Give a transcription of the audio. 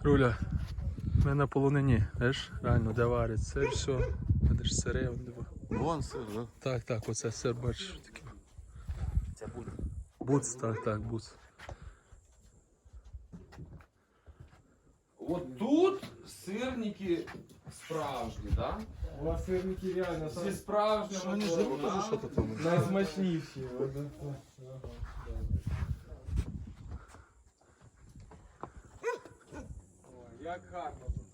Руля, ми на полонині, знаєш, реально, де варять сир, все, видиш сири. Вон сир, да? Так, так, оце сир, бачиш, такий. Це буде. Буц, так, так, буц. От тут сирники справжні, так? У вас сирники реально Зі справжнього Що вони живуть, а що то там? найсмачніші. Ой, як гарно тут.